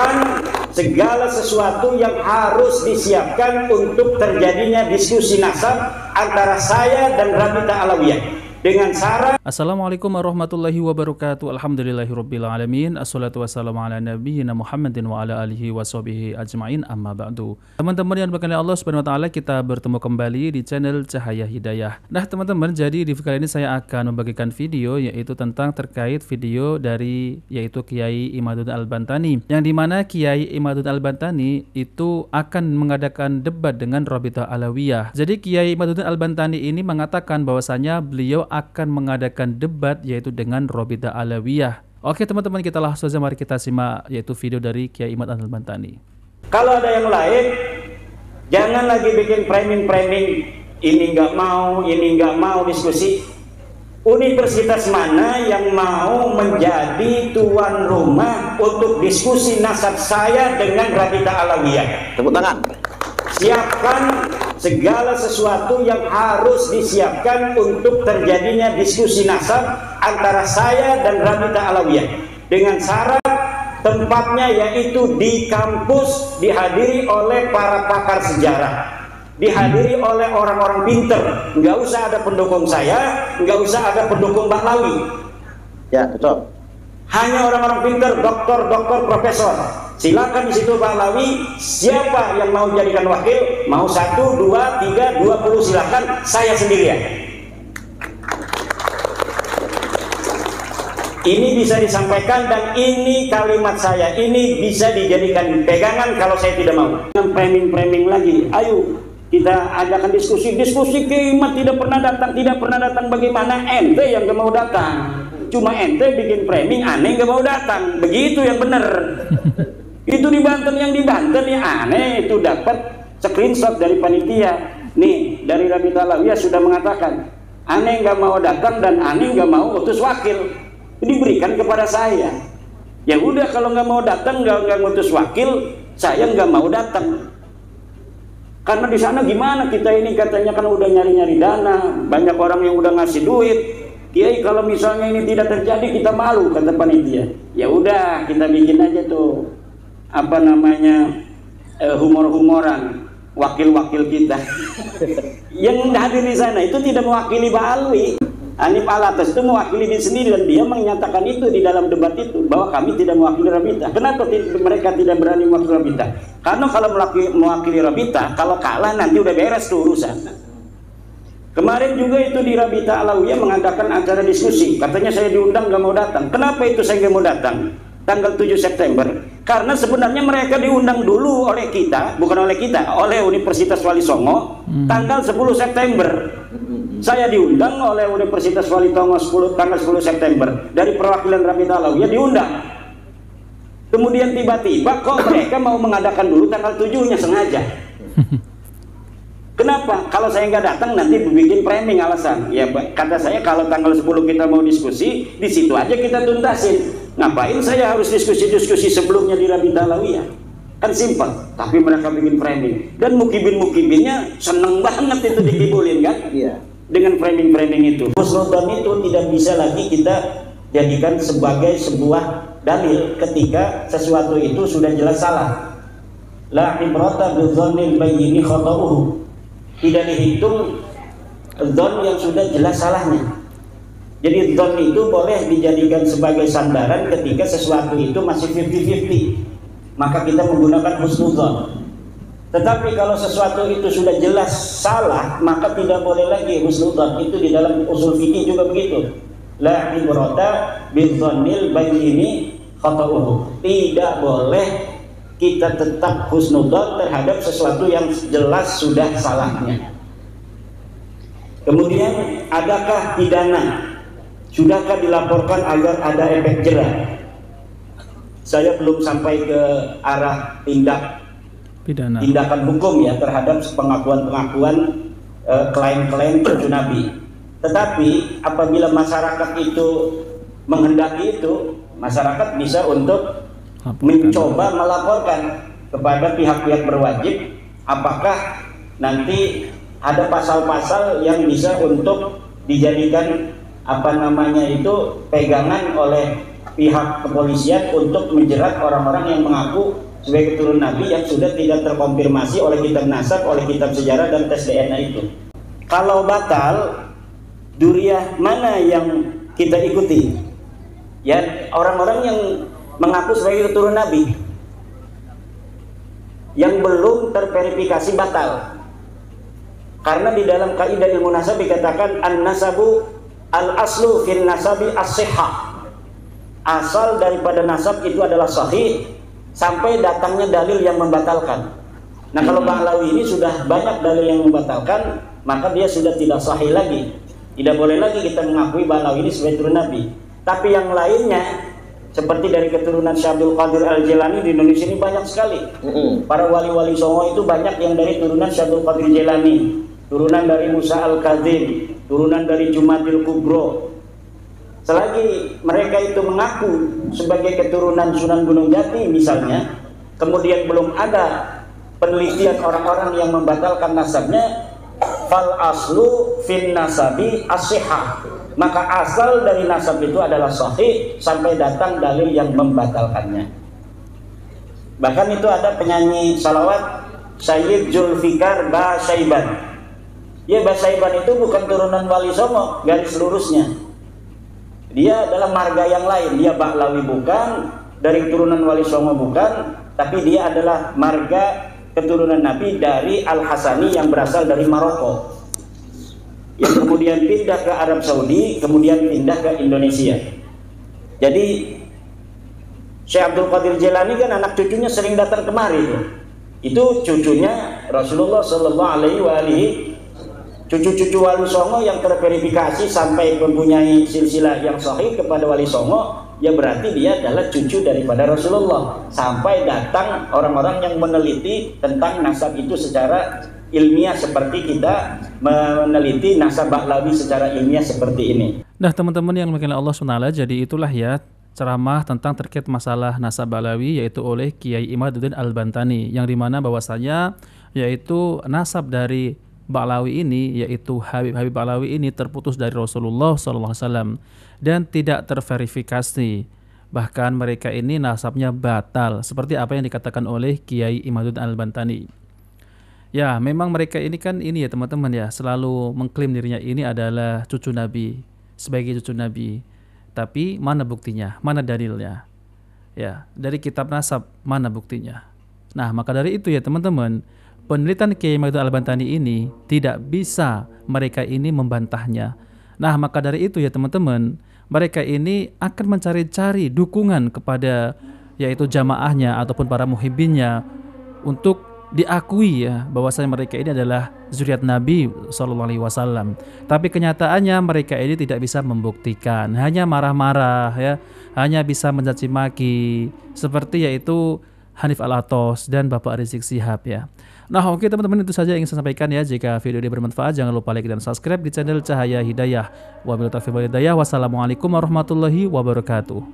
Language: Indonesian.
siapkan segala sesuatu yang harus disiapkan untuk terjadinya diskusi nasab antara saya dan Rabita Alawiyah dengan syarat. Assalamualaikum warahmatullahi wabarakatuh. Alhamdulillahirrabbilalamin. Assalatu wassalamu ala nabiyyina Muhammadin wa ala alihi wa sahbihi ajma'in, amma ba'du. Teman-teman yang berkenan Allah subhanahu wa ta'ala, kita bertemu kembali di channel Cahaya Hidayah. Nah teman-teman, jadi di video kali ini saya akan membagikan video yaitu tentang terkait video dari yaitu Kiai Imaduddin Al-Bantani, yang dimana Kiai Imaduddin Al-Bantani itu akan mengadakan debat dengan Rabita Alawiyah. Jadi Kiai Imaduddin Al-Bantani ini mengatakan bahwasanya beliau akan mengadakan debat yaitu dengan Rabita Alawiyah. Oke teman-teman, kita langsung saja mari kita simak yaitu video dari Kiai Imaduddin Al-Bantani. Kalau ada yang lain, jangan lagi bikin framing-framing ini nggak mau diskusi. Universitas mana yang mau menjadi tuan rumah untuk diskusi nasab saya dengan Rabita Alawiyah? Tepuk tangan. Siapkan segala sesuatu yang harus disiapkan untuk terjadinya diskusi nasab antara saya dan Rabita Alawiyah dengan syarat tempatnya yaitu di kampus, dihadiri oleh para pakar sejarah, dihadiri oleh orang-orang pinter. Nggak usah ada pendukung saya, nggak usah ada pendukung Mbak Lawi. Ya betul. Hanya orang-orang pinter, doktor, profesor. Silakan di situ Pak Lawi, siapa yang mau jadikan wakil, mau 1, 2, 3, 20, silakan, saya sendirian. Ini bisa disampaikan dan ini kalimat saya, ini bisa dijadikan pegangan kalau saya tidak mau. Framing lagi, ayo kita adakan diskusi Kiai Imad tidak pernah datang, bagaimana ente yang gak mau datang? Cuma ente bikin framing, aneh gak mau datang, begitu yang bener. Itu di Banten, yang di Banten ya aneh itu dapat screenshot dari panitia nih, dari Rabita Alawiyah sudah mengatakan aneh nggak mau datang dan aneh nggak mau utus wakil, diberikan kepada saya. Ya udah, kalau nggak mau datang, nggak ngutus wakil, saya nggak mau datang. Karena di sana gimana, kita ini katanya kan udah nyari dana, banyak orang yang udah ngasih duit. Kiai, kalau misalnya ini tidak terjadi kita malu, kata panitia. Ya udah, kita bikin aja tuh apa namanya humor-humoran wakil-wakil kita yang hadir di sana itu tidak mewakili Pak Alwi. Hanif Alatas itu mewakili diri sendiri dan dia menyatakan itu di dalam debat itu bahwa kami tidak mewakili Rabita. Kenapa mereka tidak berani mewakili Rabita? Karena kalau mewakili Rabita, kalau kalah nanti udah beres tuh urusan. Kemarin juga itu di Rabita Alawiyah mengadakan acara diskusi, katanya saya diundang gak mau datang. Kenapa itu saya gak mau datang? Tanggal 7 September, karena sebenarnya mereka diundang dulu oleh kita, bukan oleh kita, oleh Universitas Wali Songo tanggal 10 September. Saya diundang oleh Universitas Wali Songo tanggal 10 September dari perwakilan Rabita Alawiyah diundang. Kemudian tiba-tiba kok mereka mau mengadakan dulu tanggal 7-nya sengaja. Kenapa? Kalau saya nggak datang nanti bikin framing alasan. Ya kata saya, kalau tanggal 10 kita mau diskusi, di situ aja kita tuntasin. Ngapain saya harus diskusi sebelumnya di Rabita Alawiyah? Kan simpel. Tapi mereka bikin framing. Dan mukibin-mukibinnya seneng banget itu dikibulin kan? Iya. Dengan framing-framing itu. Husnudzon itu tidak bisa lagi kita jadikan sebagai sebuah dalil ketika sesuatu itu sudah jelas salah. La ibrata bidzannil bayyini khata'uhu. Tidak dihitung dzon yang sudah jelas salahnya. Jadi dzon itu boleh dijadikan sebagai sandaran ketika sesuatu itu masih 50-50, maka kita menggunakan husnudzon. Tetapi kalau sesuatu itu sudah jelas salah, maka tidak boleh lagi husnudzon. Itu di dalam usul fikih juga begitu. La ibrata bidzannil bayyini khata'uhu. Tidak boleh kita tetap husnudzon terhadap sesuatu yang jelas sudah salahnya. Kemudian, adakah pidana? Sudahkah dilaporkan agar ada efek jerah? Saya belum sampai ke arah tindakan hukum ya terhadap pengakuan-pengakuan klaim-klaim cucu Nabi. Tetapi apabila masyarakat itu menghendaki itu, masyarakat bisa untuk mencoba melaporkan kepada pihak-pihak berwajib apakah nanti ada pasal-pasal yang bisa untuk dijadikan apa namanya itu pegangan oleh pihak kepolisian untuk menjerat orang-orang yang mengaku sebagai keturunan Nabi yang sudah tidak terkonfirmasi oleh kitab nasab, oleh kitab sejarah dan tes DNA itu. Kalau batal, duriah mana yang kita ikuti? Ya, orang-orang yang mengaku sebagai keturunan Nabi yang belum terverifikasi batal. Karena di dalam kaidah ilmu nasab dikatakan an-nasabu al-aslu fil nasabi as-sihhah. Asal daripada nasab itu adalah sahih sampai datangnya dalil yang membatalkan. Nah, kalau Ba'lawi ini sudah banyak dalil yang membatalkan, maka dia sudah tidak sahih lagi. Tidak boleh lagi kita mengakui Ba'lawi ini sebagai keturunan Nabi. Tapi yang lainnya, seperti dari keturunan Syekh Abdul Qadir Al-Jilani di Indonesia ini banyak sekali. Para wali-wali Songo itu banyak yang dari turunan Syekh Abdul Qadir Jilani, turunan dari Musa Al-Kadzim, turunan dari Jumadil Kubro. Selagi mereka itu mengaku sebagai keturunan Sunan Gunung Jati misalnya, kemudian belum ada penelitian orang-orang yang membatalkan nasabnya, fal aslu fin nasabi as-sihhah, maka asal dari nasab itu adalah sahih sampai datang dalil yang membatalkannya. Bahkan itu ada penyanyi salawat Sayyid Zulfikar Basyaiban. Ya, Basyaiban itu bukan turunan Wali Songo garis lurusnya. Dia adalah marga yang lain. Dia Ba'lawi bukan, dari turunan Wali Songo bukan, tapi dia adalah marga keturunan Nabi dari Al-Hasani yang berasal dari Maroko, yang kemudian pindah ke Arab Saudi, kemudian pindah ke Indonesia. Jadi Syekh Abdul Qadir Jilani kan anak cucunya sering datang kemari tuh. Itu cucunya Rasulullah Shallallahu Alaihi Wasallam. Cucu-cucu Wali Songo yang terverifikasi sampai mempunyai silsilah yang sahih kepada Wali Songo, ya berarti dia adalah cucu daripada Rasulullah. Sampai datang orang-orang yang meneliti tentang nasab itu secara ilmiah seperti kita meneliti nasab Ba'lawi secara ilmiah seperti ini. Nah, teman-teman yang dimuliakan Allah SWT, jadi itulah ya ceramah tentang terkait masalah nasab Ba'lawi, yaitu oleh Kiai Imaduddin Al-Bantani, yang dimana bahwasanya yaitu nasab dari Ba'lawi ini, yaitu Habib Ba'lawi ini terputus dari Rasulullah SAW dan tidak terverifikasi. Bahkan mereka ini nasabnya batal, seperti apa yang dikatakan oleh Kiai Imaduddin Al-Bantani. Ya, memang mereka ini kan ini ya teman-teman ya, selalu mengklaim dirinya ini adalah cucu Nabi, sebagai cucu Nabi. Tapi mana buktinya? Mana dalilnya? Ya, dari kitab nasab mana buktinya? Nah, maka dari itu ya teman-teman, penelitian Kiai Imaduddin Al-Bantani ini tidak bisa mereka ini membantahnya. Nah, maka dari itu ya teman-teman, mereka ini akan mencari-cari dukungan kepada yaitu jamaahnya ataupun para muhibbinnya untuk diakui ya bahwasanya mereka ini adalah zuriat Nabi SAW. Tapi kenyataannya mereka ini tidak bisa membuktikan, hanya marah-marah ya, hanya bisa mencaci maki seperti yaitu Hanif Alatos dan Bapak Rizik Sihab ya. Nah, oke teman-teman, itu saja yang ingin saya sampaikan ya. Jika video ini bermanfaat, jangan lupa like dan subscribe di channel Cahaya Hidayah. Wabillahi taufiq wal hidayah. Wassalamualaikum warahmatullahi wabarakatuh.